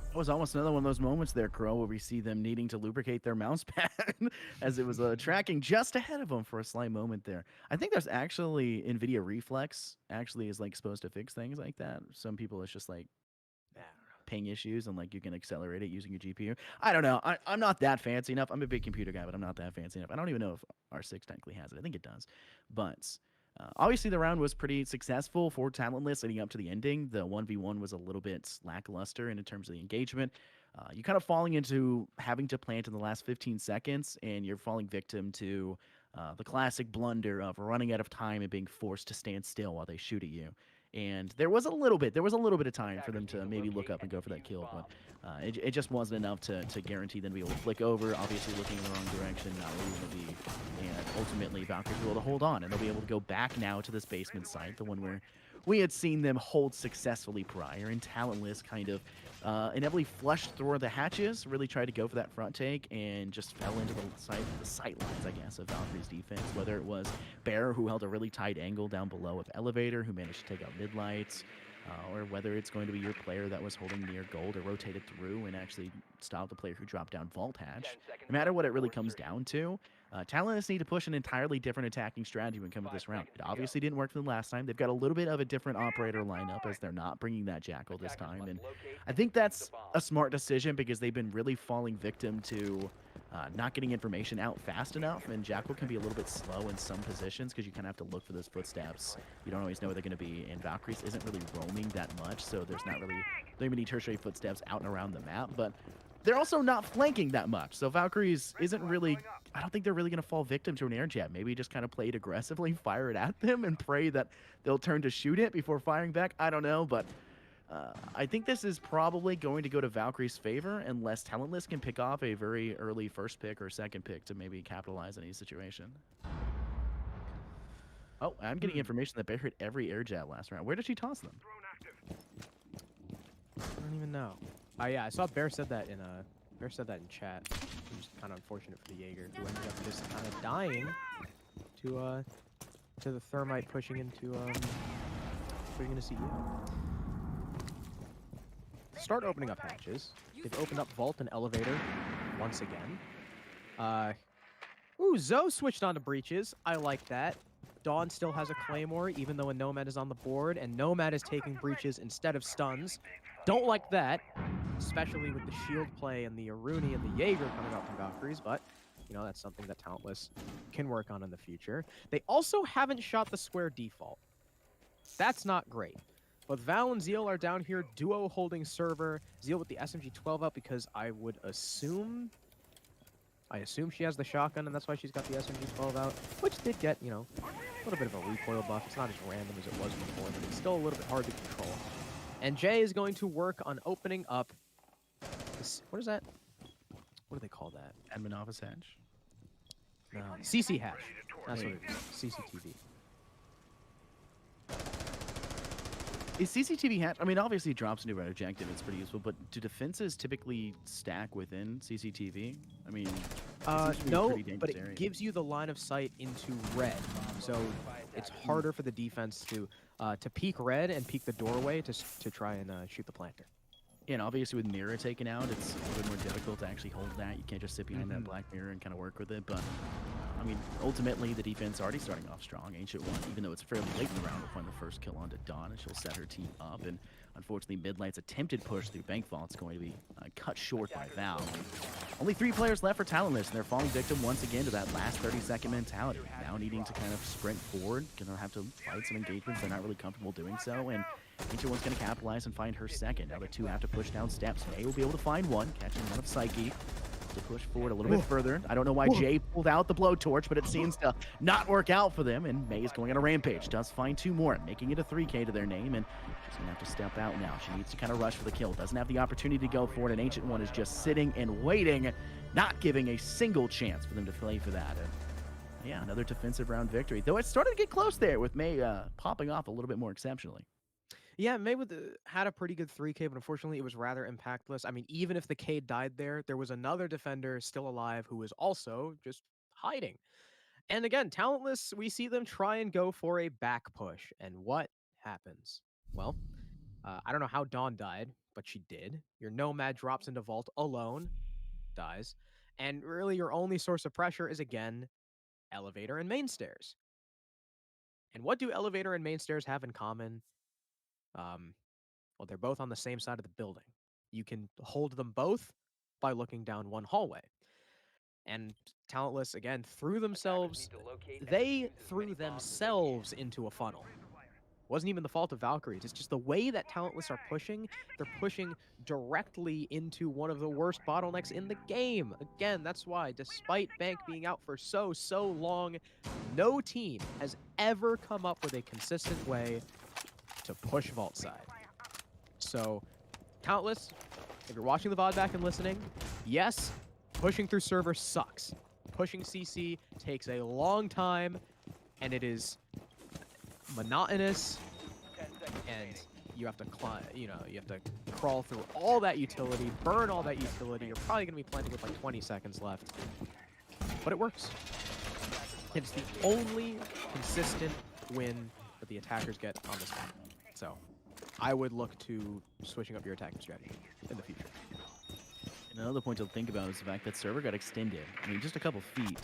It was almost another one of those moments there, Crow, where we see them needing to lubricate their mouse pad as it was tracking just ahead of them for a slight moment there. I think there's actually NVIDIA Reflex actually is like supposed to fix things like that. Some people it's just like ping issues and like you can accelerate it using your GPU. I don't know. I'm not that fancy enough. I'm a big computer guy, but I'm not that fancy enough. I don't even know if R6 technically has it. I think it does. But obviously, the round was pretty successful for Talentless leading up to the ending. The 1v1 was a little bit lackluster in terms of the engagement. You're kind of falling into having to plant in the last 15 seconds, and you're falling victim to the classic blunder of running out of time and being forced to stand still while they shoot at you. And there was a little bit of time for them to maybe look up and go for that kill, but it just wasn't enough to guarantee them to be able to flick over, obviously looking in the wrong direction, not where you want to be. And ultimately, Valkyries were able to hold on, and they'll be able to go back now to this basement site, the one where we had seen them hold successfully prior, and Talentless kind of inevitably flushed through the hatches, really tried to go for that front take, and just fell into the sight lines, I guess, of Valkyrie's defense, whether it was Bear, who held a really tight angle down below with Elevator, who managed to take out mid-lights, or whether it's going to be your player that was holding near gold or rotated through and actually stopped the player who dropped down vault hatch. No matter what it really comes down to, Talentless need to push an entirely different attacking strategy when coming to this round. It obviously didn't work for them last time. They've got a little bit of a different operator lineup as they're not bringing that Jackal this time, and I think that's a smart decision because they've been really falling victim to not getting information out fast enough, and Jackal can be a little bit slow in some positions because you kind of have to look for those footsteps. You don't always know where they're going to be, and Valkyries isn't really roaming that much, so there's not really many tertiary footsteps out and around the map, but they're also not flanking that much, so Valkyries isn't really, I don't think they're really going to fall victim to an air jab. Maybe just kind of play it aggressively, fire it at them, and pray that they'll turn to shoot it before firing back. I don't know, but I think this is probably going to go to Valkyrie's favor unless Talentless can pick off a very early first pick or second pick to maybe capitalize on any situation. Oh, I'm getting information that Bear hit every air jab last round. Where did she toss them?
I don't even know. Yeah, I saw Bear said that in chat. It was kind of unfortunate for the Jaeger, who ended up just kind of dying to the thermite pushing into CEO. Start opening up hatches. They've opened up vault and elevator once again. Ooh, Zoe switched onto breaches. I like that. Dawn still has a claymore, even though a Nomad is on the board, and Nomad is taking breaches instead of stuns. Don't like that, especially with the shield play and the Aruni and the Jaeger coming out from Valkyries, but, you know, that's something that Talentless can work on in the future. They also haven't shot the square default. That's not great. But Val and Zeal are down here, duo holding server. Zeal with the SMG-12 out because I assume she has the shotgun, and that's why she's got the SMG-12 out, which did get, you know, a little bit of a recoil buff. It's not as random as it was before, but it's still a little bit hard to control. And Jay is going to work on opening up this, what is that? What do they call that?
Admin office hatch.
No, CC hash. That's what it is. CCTV.
Is CCTV hatch? I mean, obviously it drops into red objective. It's pretty useful, but do defenses typically stack within CCTV? I mean,
no, but it gives you the line of sight into red, so it's harder for the defense to peek red and peek the doorway to try and shoot the planter.
Yeah, and obviously with mirror taken out, it's a little bit more difficult to actually hold that. You can't just sit behind that black mirror and kind of work with it. But I mean, ultimately the defense already starting off strong. Ancient One, even though it's fairly late in the round, will find the first kill onto Dawn, and she'll set her team up. And unfortunately, Midlight's attempted push through Bank Vault is going to be cut short by Val. Only 3 players left for Talentless, and they're falling victim once again to that last 30-second mentality. Now needing to kind of sprint forward, gonna have to fight some engagements they're not really comfortable doing so, and Ancient One's gonna capitalize and find her second. Now the 2 have to push down steps. May will be able to find one, catching one of Psyche. To push forward a little bit further. I don't know why Jay pulled out the blowtorch, but it seems to not work out for them, and May is going on a rampage. Does find 2 more, making it a 3K to their name, and she's gonna have to step out now. She needs to kind of rush for the kill. Doesn't have the opportunity to go for it, and Ancient One is just sitting and waiting, not giving a single chance for them to play for that. And yeah, another defensive round victory. Though it started to get close there with May popping off a little bit more exceptionally.
Yeah, May had a pretty good 3K, but unfortunately it was rather impactless. I mean, even if the K died there was another defender still alive who was also just hiding. And again, Talentless, we see them try and go for a back push. And what happens? Well, I don't know how Dawn died, but she did. Your Nomad drops into Vault alone, dies. And really your only source of pressure is, again, Elevator and Main Stairs. And what do Elevator and Main Stairs have in common? Well, they're both on the same side of the building. You can hold them both by looking down one hallway. And Talentless, again, threw themselves into a funnel. Wasn't even the fault of Valkyries. It's just the way that Talentless are pushing. They're pushing directly into one of the worst bottlenecks in the game. Again, that's why, despite Bank being out for so long, no team has ever come up with a consistent way to push vault side. So, Talentless, if you're watching the VOD back and listening, yes, pushing through server sucks. Pushing CC takes a long time, and it is monotonous, and you have to climb, you have to crawl through all that utility, burn all that utility. You're probably going to be planting with like 20 seconds left, but it works. It's the only consistent win that the attackers get on this map. So I would look to switching up your attacking strategy in the future.
And another point to think about is the fact that server got extended. I mean, just a couple feet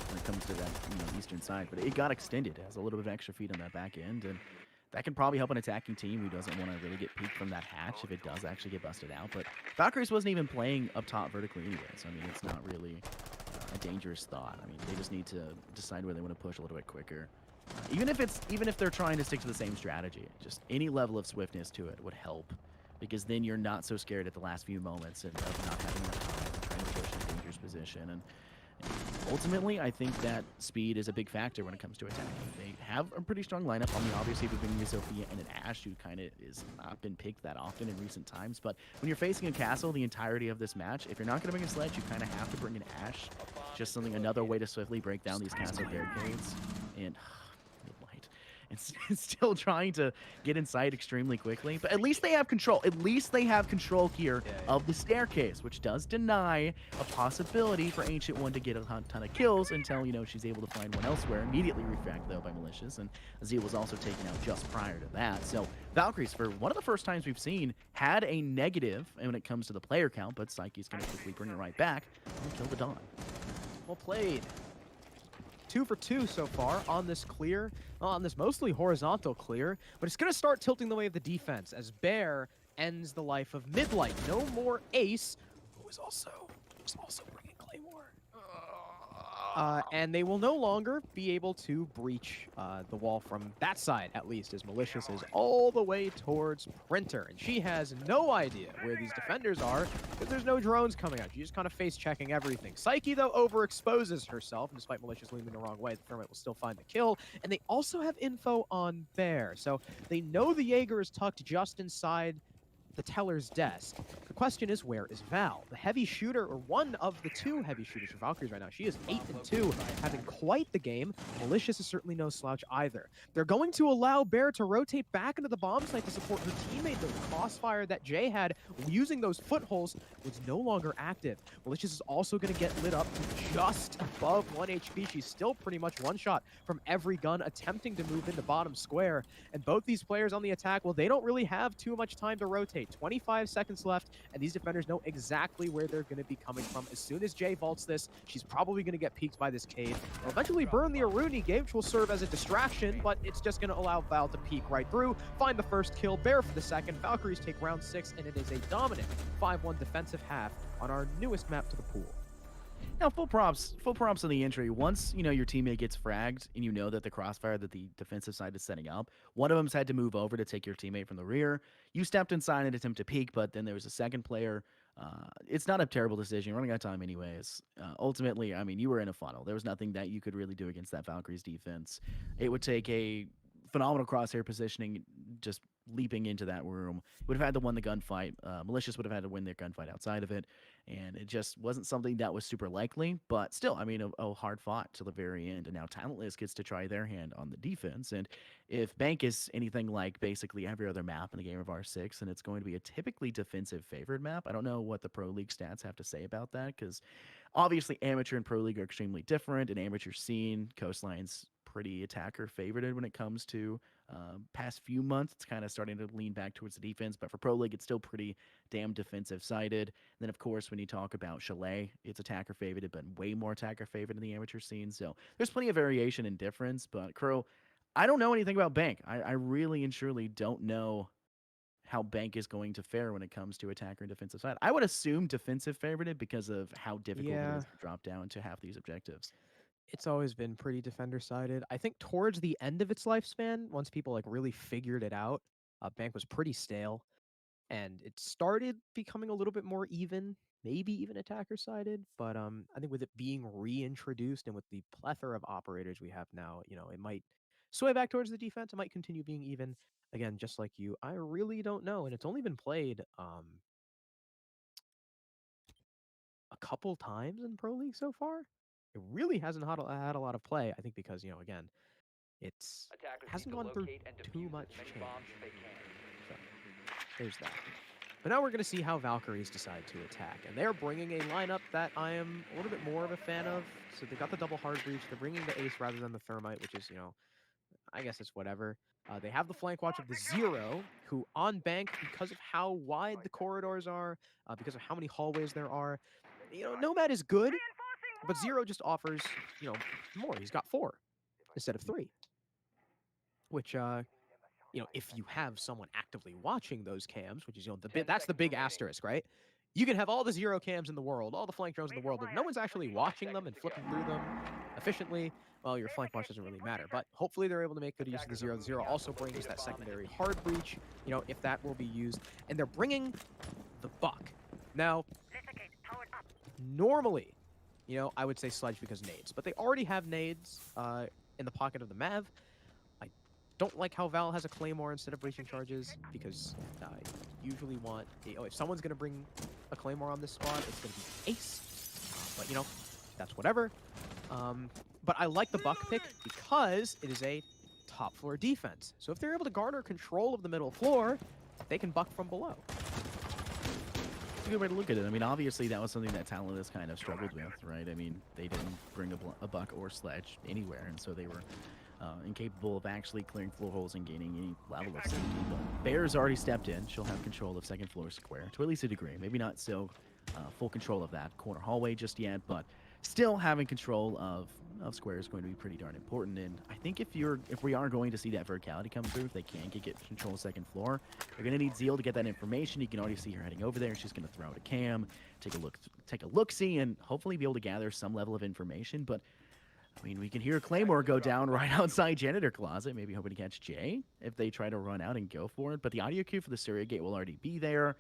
when it comes to that eastern side, but it got extended. It has a little bit of extra feet on that back end, and that can probably help an attacking team who doesn't want to really get peeked from that hatch if it does actually get busted out. But Valkyries wasn't even playing up top vertically anyways. I mean, it's not really a dangerous thought. I mean, they just need to decide where they want to push a little bit quicker. Even if they're trying to stick to the same strategy, just any level of swiftness to it would help, because then you're not so scared at the last few moments of not having enough time and trying to push in a dangerous position. And ultimately, I think that speed is a big factor when it comes to attacking. They have a pretty strong lineup. I mean, obviously, between Sophia and an Ashe, who kind of is not been picked that often in recent times. But when you're facing a castle the entirety of this match, if you're not going to bring a sledge, you kind of have to bring an Ashe. Just another way to swiftly break down these castle barricades. And and still trying to get inside extremely quickly. But at least they have control. At least they have control here of the staircase, which does deny a possibility for Ancient One to get a ton of kills until, she's able to find one elsewhere. Immediately refragged, though, by Malicious, and Azil was also taken out just prior to that. So Valkyries, for one of the first times we've seen, had a negative when it comes to the player count, but Psyche's going to quickly bring it right back and kill the Dawn.
Well played. 2 for 2 so far on this clear, on this mostly horizontal clear, but it's going to start tilting the way of the defense as Bear ends the life of Midlight. No more Ace, who is also bringing Claymore. And they will no longer be able to breach the wall from that side, at least, as Malicious is all the way towards Printer. And she has no idea where these defenders are, because there's no drones coming out. She's just kind of face-checking everything. Psyche, though, overexposes herself, and despite Malicious leaning the wrong way, the Thermite will still find the kill. And they also have info on Bear, so they know the Jaeger is tucked just inside the teller's desk. The question is, where is Val? The heavy shooter, or one of the two heavy shooters for Valkyries right now. She is 8-2, having quite the game. Malicious is certainly no slouch either. They're going to allow Bear to rotate back into the bomb site to support her teammate. The crossfire that Jay had using those footholds was no longer active. Malicious is also going to get lit up to just above 1 HP. She's still pretty much one shot from every gun attempting to move into bottom square. And both these players on the attack, well, they don't really have too much time to rotate. 25 seconds left, and these defenders know exactly where they're going to be coming from. As soon as Jay vaults this, she's probably going to get peeked by this cave. They'll eventually burn the Aruni gate, which will serve as a distraction, but it's just going to allow Val to peek right through, find the first kill, Bear for the second. Valkyries take round 6, and it is a dominant 5-1 defensive half on our newest map to the pool.
Now, full props on the entry. Once, your teammate gets fragged and you know that the crossfire that the defensive side is setting up, one of them's had to move over to take your teammate from the rear. You stepped inside and attempt to peek, but then there was a second player. It's not a terrible decision. You're running out of time anyways. Ultimately, I mean, you were in a funnel. There was nothing that you could really do against that Valkyries defense. It would take a phenomenal crosshair positioning, just leaping into that room. Would have had to win the gunfight. Malicious would have had to win their gunfight outside of it, and it just wasn't something that was super likely. But still, I mean, a hard fought to the very end. And now Talentless gets to try their hand on the defense. And if Bank is anything like basically every other map in the game of R6, and it's going to be a typically defensive favored map. I don't know what the Pro League stats have to say about that, because obviously Amateur and Pro League are extremely different. In Amateur scene, Coastline's pretty attacker favorited when it comes to past few months. It's kind of starting to lean back towards the defense, but for Pro League, it's still pretty damn defensive sided. And then, of course, when you talk about Chalet, it's attacker favored, but way more attacker favored in the amateur scene. So there's plenty of variation and difference. But Crow, I don't know anything about Bank. I really and truly don't know how Bank is going to fare when it comes to attacker and defensive side. I would assume defensive favorited because of how difficult it
Yeah,
is to drop down to half these objectives.
it's always been pretty defender-sided. I think towards the end of its lifespan, once people like really figured it out, Bank was pretty stale, and it started becoming a little bit more even, maybe even attacker-sided. But I think with it being reintroduced and with the plethora of operators we have now, it might sway back towards the defense. It might continue being even. Again, just like you, I really don't know, and it's only been played a couple times in Pro League so far. It really hasn't had a lot of play. I think because again, it's hasn't gone through too much change. So there's that. But now we're going to see how Valkyries decide to attack. And they're bringing a lineup that I am a little bit more of a fan of. So they got the double hard breach. They're bringing the Ace rather than the Thermite, which is, I guess it's whatever. They have the flank watch of the Zero, who on Bank, because of how wide the corridors are, because of how many hallways there are, Nomad is good, but Zero just offers, more. He's got 4 instead of 3, which if you have someone actively watching those cams, which is, that's the big asterisk, right? You can have all the Zero cams in the world, all the flank drones in the world, but if no one's actually watching them and flipping through them efficiently, well, your flank watch doesn't really matter. But hopefully they're able to make good use of the Zero. The Zero also brings that secondary hard breach, if that will be used. And they're bringing the Buck. Now, normally, I would say Sledge because nades, but they already have nades in the pocket of the Mav. I don't like how Val has a Claymore instead of breaching charges, because you usually want if someone's going to bring a Claymore on this squad, it's going to be Ace. But that's whatever. But I like the Buck pick because it is a top floor defense. So if they're able to garner control of the middle floor, they can buck from below.
That's a good way to look at it. I mean, obviously, that was something that Talentless kind of struggled with, right? I mean, they didn't bring a buck or sledge anywhere, and so they were incapable of actually clearing floor holes and gaining any level of safety. But Bear's already stepped in. She'll have control of second floor square to at least a degree. Maybe not so full control of that corner hallway just yet, but still having control of square is going to be pretty darn important. And I think if we are going to see that verticality come through, if they can get control of second floor, they're going to need Zeal to get that information. You can already see her heading over there. She's going to throw out a cam, take a look-see, and hopefully be able to gather some level of information. But I mean, we can hear Claymore go down right outside Janitor Closet, maybe hoping to catch Jay if they try to run out and go for it. But the audio cue for the Syria Gate will already be there.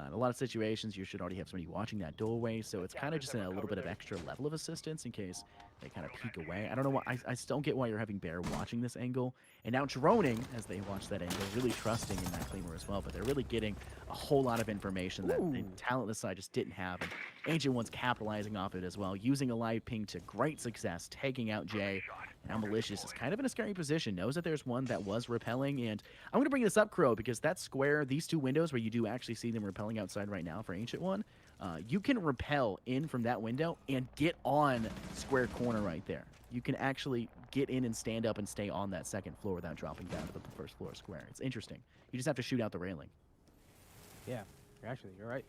In a lot of situations, you should already have somebody watching that doorway, so it's kind of just a little bit of extra level of assistance in case they kind of peek away. I don't know why, I still don't get why you're having Bear watching this angle, and now droning as they watch that angle, really trusting in that Claymore as well, but they're really getting a whole lot of information that the Talentless side just didn't have, and Ancient One's capitalizing off it as well, using a live ping to great success, taking out Jay. Now Malicious is kind of in a scary position, knows that there's one that was repelling, and I'm going to bring this up, Crow, because that square, these two windows where you do actually see them repelling outside right now for Ancient One, you can repel in from that window and get on square corner right there. You can actually get in and stand up and stay on that second floor without dropping down to the first floor square. It's interesting. You just have to shoot out the railing.
Yeah, you're right.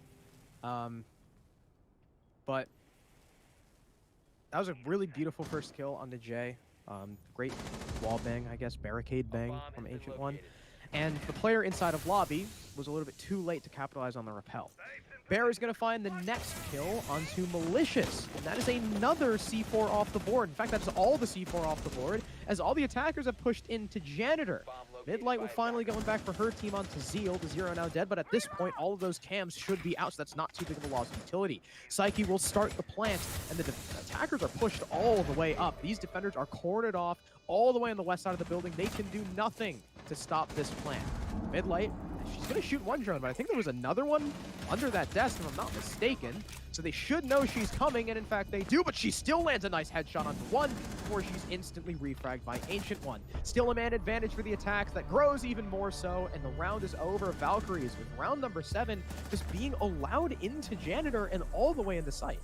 But that was a really beautiful first kill on the J. Great wall bang, I guess, barricade bang from Ancient One. And the player inside of lobby was a little bit too late to capitalize on the repel. Bear is going to find the next kill onto Malicious, and that is another C4 off the board. In fact, that is all the C4 off the board, as all the attackers have pushed into Janitor. Midlight will finally going back for her team onto Zeal. The Zero now dead, but at this point, all of those cams should be out, so that's not too big of a loss of utility. Psyche will start the plant, and the attackers are pushed all the way up. These defenders are cornered off all the way on the west side of the building. They can do nothing to stop this plant. Midlight, she's going to shoot one drone, but I think there was another one under that desk, if I'm not mistaken. So they should know she's coming, and in fact they do, but she still lands a nice headshot onto one before she's instantly refragged by Ancient One. Still a man advantage for the attacks that grows even more so, and the round is over. Valkyries with round number 7 just being allowed into Janitor and all the way into sight.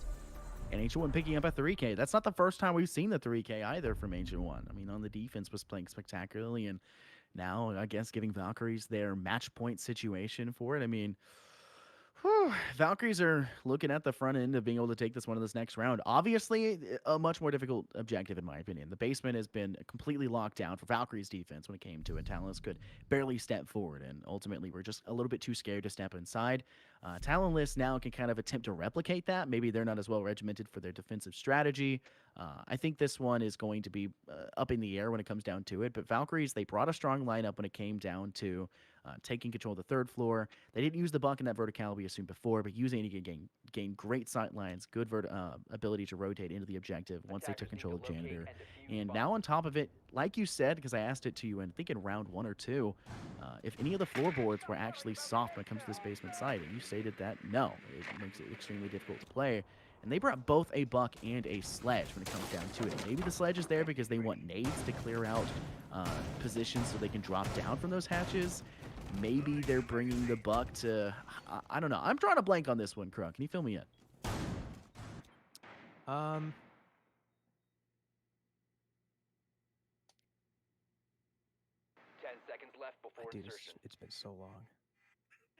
And Ancient One picking up a 3K. That's not the first time we've seen the 3K either from Ancient One. I mean, on the defense was playing spectacularly, and now, I guess, giving Valkyries their match point situation for it. I mean, Valkyries are looking at the front end of being able to take this one in this next round. Obviously, a much more difficult objective, in my opinion. The basement has been completely locked down for Valkyries' defense when it came to it. Talentless could barely step forward, and ultimately, we're just a little bit too scared to step inside. Talentless now can kind of attempt to replicate that. Maybe they're not as well regimented for their defensive strategy. I think this one is going to be up in the air when it comes down to it. But Valkyries, they brought a strong lineup when it came down to taking control of the third floor. They didn't use the buck in that verticality we assumed before, but using it to gain great sight lines, good ability to rotate into the objective once they took control of Janitor. And now on top of it, like you said, because I asked it to you, I think in round 1 or 2, if any of the floorboards were actually soft when it comes to this basement side, and you stated that no, it makes it extremely difficult to play. And they brought both a buck and a sledge when it comes down to it. Maybe the sledge is there because they want nades to clear out positions so they can drop down from those hatches. Maybe they're bringing the buck to... I don't know. I'm drawing a blank on this one, Krug. Can you fill me in?
10 seconds left before insertion. It's been so long.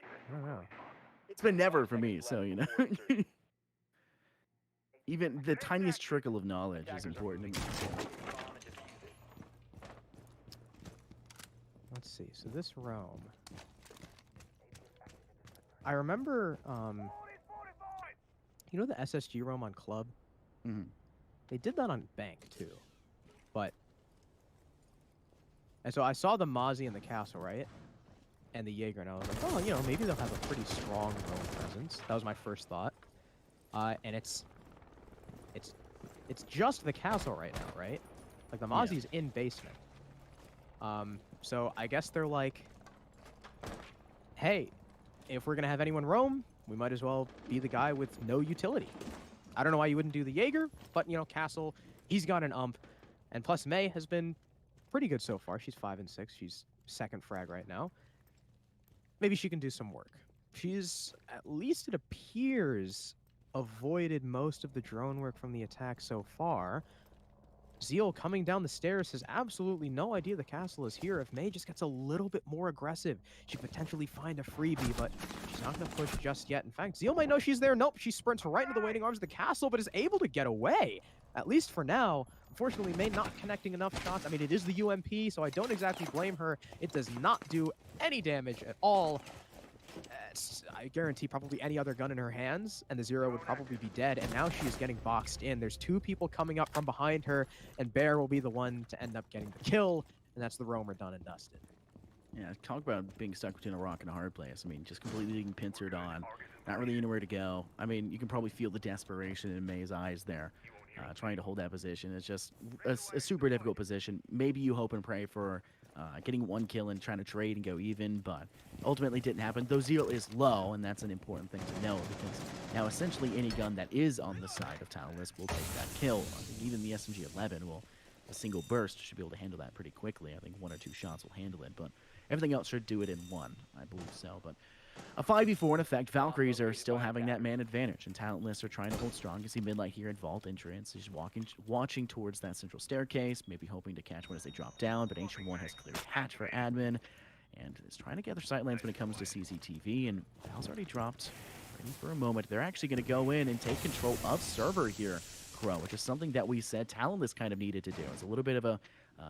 I don't know.
It's been never for me, so, you know. Even the tiniest trickle of knowledge is important.
Let's see. So this roam, I remember, you know the SSG roam on Club?
Mm-hmm.
They did that on Bank too, but, and so I saw the Mozzie in the castle, right? And the Jaeger, and I was like, oh, you know, maybe they'll have a pretty strong roam presence. That was my first thought. And it's just the castle right now, right? Like the Mozzie's in basement. So I guess they're like, hey, if we're gonna have anyone roam, we might as well be the guy with no utility. I don't know why you wouldn't do the Jaeger, but you know, Castle, he's got an ump, and plus May has been pretty good so far. She's 5 and 6. She's second frag right now. Maybe she can do some work. She's, at least it appears, avoided most of the drone work from the attack so far. Zeal coming down the stairs has absolutely no idea the castle is here. If May just gets a little bit more aggressive, she could potentially find a freebie, but she's not going to push just yet. In fact, Zeal might know she's there. Nope, she sprints right into the waiting arms of the castle, but is able to get away, at least for now. Unfortunately, May not connecting enough shots. I mean, it is the UMP, so I don't exactly blame her. It does not do any damage at all. I guarantee probably any other gun in her hands, and the Zero would probably be dead. And now she is getting boxed in. There's two people coming up from behind her, and Bear will be the one to end up getting the kill, and that's the Roamer done and dusted.
Yeah, talk about being stuck between a rock and a hard place. I mean, just completely being pincered on, not really anywhere to go. I mean, you can probably feel the desperation in May's eyes there, trying to hold that position. It's just a super difficult position. Maybe you hope and pray for getting one kill and trying to trade and go even, but ultimately didn't happen. Though Zeal is low, and that's an important thing to know because now essentially any gun that is on the side of Talentless will take that kill. I think even the SMG-11 will, a single burst should be able to handle that pretty quickly. I think one or two shots will handle it, but everything else should do it in one. I believe so, but a 5v4 in effect. Valkyries are still having that man advantage, and Talentless are trying to hold strong. You see Midlight here at Vault entrance. He's watching towards that central staircase, maybe hoping to catch one as they drop down, but Ancient One has cleared hatch for admin, and is trying to gather sightlines when it comes to CCTV, and Val's already dropped ready for a moment. They're actually going to go in and take control of server here, Crow, which is something that we said Talentless kind of needed to do. It's a little bit of a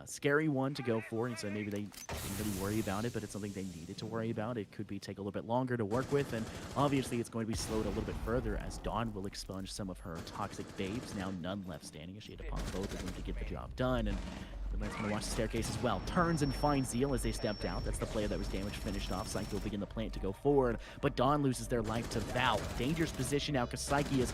scary one to go for, and so maybe they didn't really worry about it, but it's something they needed to worry about. It could be take a little bit longer to work with, and obviously it's going to be slowed a little bit further as Dawn will expunge some of her toxic babes. Now none left standing as she had to pop both of them to get the job done, and Midlight's going to watch the staircase as well. Turns and finds Zeal as they stepped out. That's the player that was damaged, finished off. Psyche will begin the plant to go forward, but Dawn loses their life to Val. Dangerous position now because Psyche is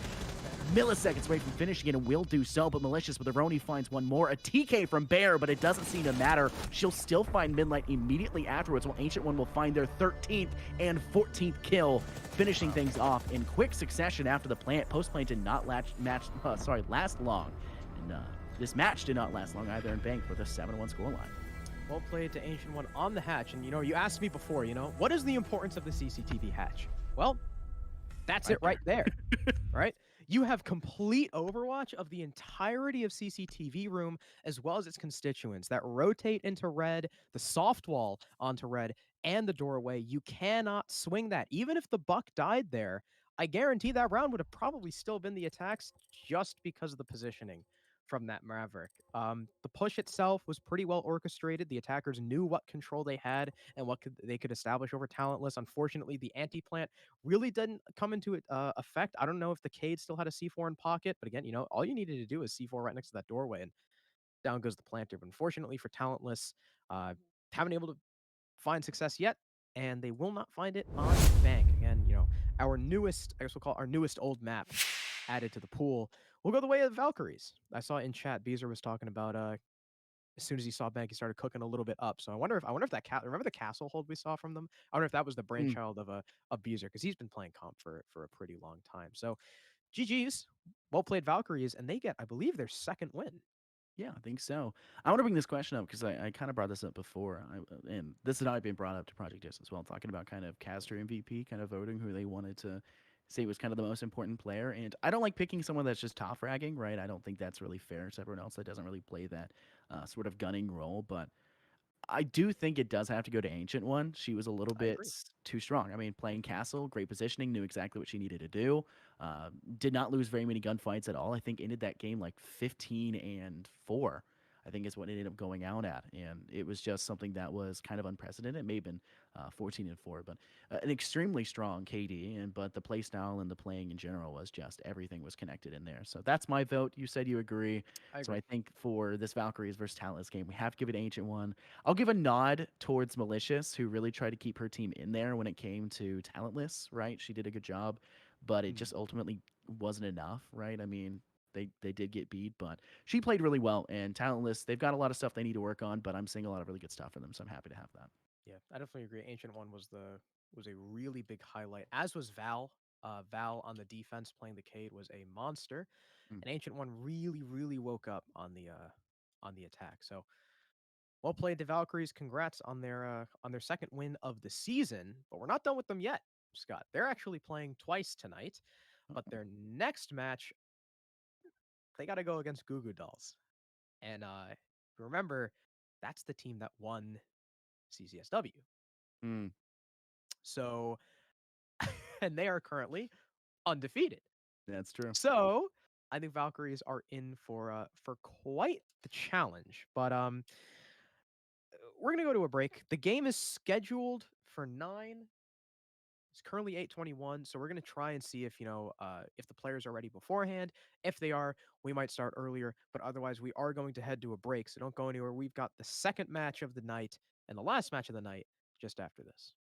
milliseconds away from finishing it and will do so, but Malicious with Aroni finds one more. A TK from Bear, but it doesn't seem to matter. She'll still find Midlight immediately afterwards, while Ancient One will find their 13th and 14th kill, finishing things off in quick succession after the plant. Post-plant did not last long, and this match did not last long either in Bank with a 7-1 scoreline.
Well played to Ancient One on the hatch, and you asked me before, what is the importance of the CCTV hatch? Well, that's it right there, right? You have complete overwatch of the entirety of CCTV room as well as its constituents that rotate into red, the soft wall onto red, and the doorway. You cannot swing that. Even if the buck died there, I guarantee that round would have probably still been the attacks just because of the positioning from that Maverick. The push itself was pretty well orchestrated. The attackers knew what control they had and what they could establish over Talentless. Unfortunately, the anti-plant really didn't come into effect. I don't know if the Cade still had a C4 in pocket, but again, all you needed to do is C4 right next to that doorway, and down goes the planter. But unfortunately for Talentless, uh, haven't able to find success yet, and they will not find it on Bank. Again, our newest, I guess we'll call it our newest old map added to the pool. We'll go the way of Valkyries. I saw in chat Beezer was talking about as soon as he saw Bank, he started cooking a little bit up. So I wonder if that remember the castle hold we saw from them? I wonder if that was the
Mm.
brainchild of a Beezer because he's been playing comp for a pretty long time. So GG's, well played Valkyries, and they get, I believe, their second win.
Yeah, I think so. I want to bring this question up because I kind of brought this up before, and this has not been brought up to Project Disc as well, talking about kind of caster MVP, kind of voting who they wanted to say was kind of the most important player. And I don't like picking someone that's just top fragging, right? I don't think that's really fair to everyone else that doesn't really play that sort of gunning role. But I do think it does have to go to Ancient One. She was a little
I
bit
agree.
too strong. I mean, playing Castle, great positioning, knew exactly what she needed to do. Did not lose very many gunfights at all. I think ended that game like 15-4. I think is what it ended up going out at, and it was just something that was kind of unprecedented. It may have been 14-4, but an extremely strong KD. And but the play style and the playing in general was just everything was connected in there. So that's my vote. You said you agree.
I
So
agree.
I think for this Valkyries versus Talentless game, we have to give it Ancient One. I'll give a nod towards Malicious, who really tried to keep her team in there when it came to Talentless, right? She did a good job, but it
Mhm.
just ultimately wasn't enough, right? I mean, they did get beat, but she played really well. And Talentless, they've got a lot of stuff they need to work on, but I'm seeing a lot of really good stuff from them, so I'm happy to have that.
Yeah, I definitely agree. Ancient One was a really big highlight, as was Val. Val on the defense playing the Cade was a monster,
Mm.
and Ancient One really, really woke up on the attack. So Well played to Valkyries. Congrats on their second win of the season, but we're not done with them yet, Scott. They're actually playing twice tonight, but their next match, they got to go against Goo Goo Dolls. And remember, that's the team that won CCSW.
Mm,
So, and they are currently undefeated.
that's true.
So, I think Valkyries are in for quite the challenge. But we're gonna go to a break. The game is scheduled for 9. It's currently 8:21, so we're gonna try and see if if the players are ready beforehand. If they are, we might start earlier. But otherwise, we are going to head to a break. So don't go anywhere. We've got the second match of the night and the last match of the night just after this.